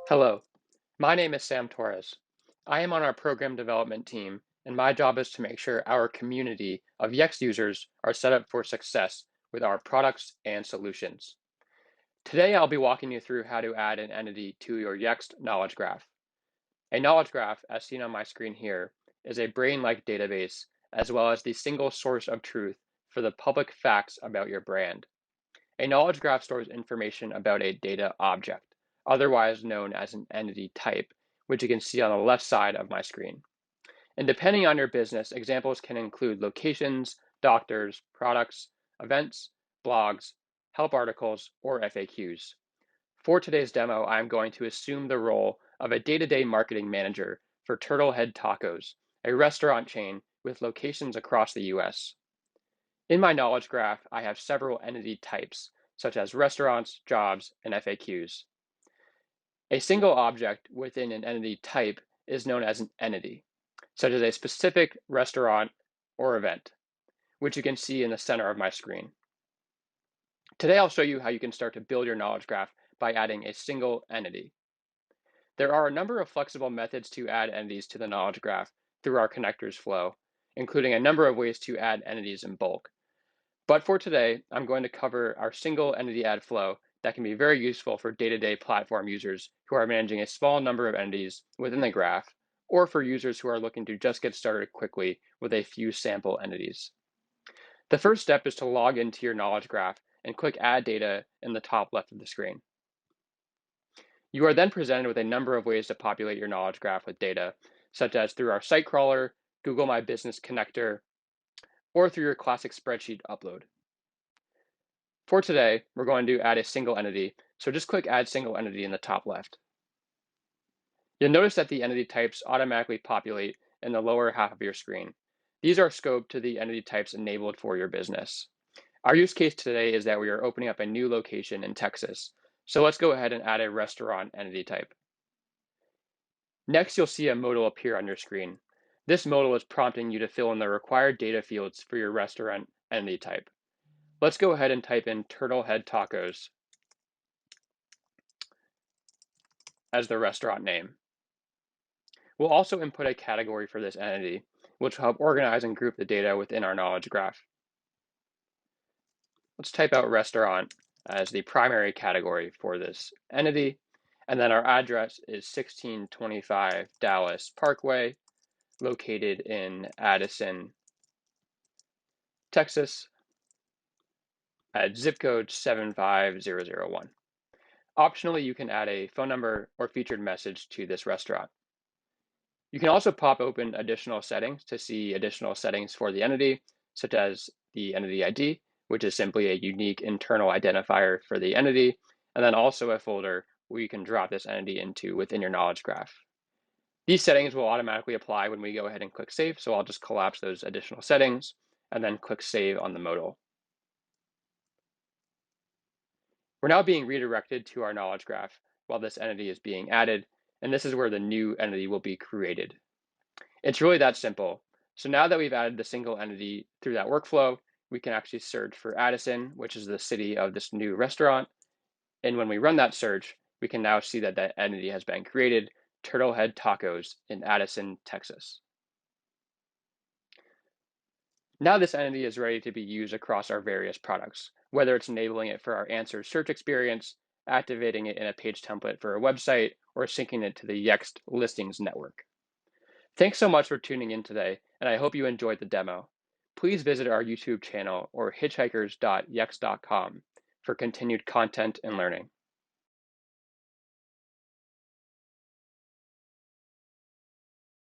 Hello, my name is Sam Torres. I am on our program development team, and my job is to make sure our community of Yext users are set up for success with our products and solutions. Today, I'll be walking you through how to add an entity to your Yext knowledge graph. A knowledge graph, as seen on my screen here, is a brain-like database as well as the single source of truth for the public facts about your brand. A knowledge graph stores information about a data object, otherwise known as an entity type, which you can see on the left side of my screen. And depending on your business, examples can include locations, doctors, products, events, blogs, help articles, or FAQs. For today's demo, I'm going to assume the role of a day-to-day marketing manager for Turtlehead Tacos, a restaurant chain with locations across the US. In my knowledge graph, I have several entity types, such as restaurants, jobs, and FAQs. A single object within an entity type is known as an entity, such as a specific restaurant or event, which you can see in the center of my screen. Today, I'll show you how you can start to build your knowledge graph by adding a single entity. There are a number of flexible methods to add entities to the knowledge graph through our connectors flow, including a number of ways to add entities in bulk. But for today, I'm going to cover our single entity add flow that can be very useful for day-to-day platform users who are managing a small number of entities within the graph, or for users who are looking to just get started quickly with a few sample entities. The first step is to log into your knowledge graph and click Add Data in the top left of the screen. You are then presented with a number of ways to populate your knowledge graph with data, such as through our site crawler, Google My Business connector, or through your classic spreadsheet upload. For today, we're going to add a single entity, so just click Add Single Entity in the top left. You'll notice that the entity types automatically populate in the lower half of your screen. These are scoped to the entity types enabled for your business. Our use case today is that we are opening up a new location in Texas, so let's go ahead and add a restaurant entity type. Next, you'll see a modal appear on your screen. This modal is prompting you to fill in the required data fields for your restaurant entity type. Let's go ahead and type in Turtlehead Tacos as the restaurant name. We'll also input a category for this entity, which will help organize and group the data within our knowledge graph. Let's type out restaurant as the primary category for this entity, and then our address is 1625 Dallas Parkway, located in Addison, Texas, at zip code 75001. Optionally, you can add a phone number or featured message to this restaurant. You can also pop open additional settings to see additional settings for the entity, such as the entity ID, which is simply a unique internal identifier for the entity, and then also a folder where you can drop this entity into within your knowledge graph. These settings will automatically apply when we go ahead and click Save, so I'll just collapse those additional settings and then click Save on the modal. We're now being redirected to our knowledge graph while this entity is being added, and this is where the new entity will be created. It's really that simple. So now that we've added the single entity through that workflow, we can actually search for Addison, which is the city of this new restaurant. And when we run that search, we can now see that that entity has been created, Turtlehead Tacos in Addison, Texas. Now this entity is ready to be used across our various products, whether it's enabling it for our answer search experience, activating it in a page template for a website, or syncing it to the Yext listings network. Thanks so much for tuning in today, and I hope you enjoyed the demo. Please visit our YouTube channel or hitchhikers.yext.com for continued content and learning.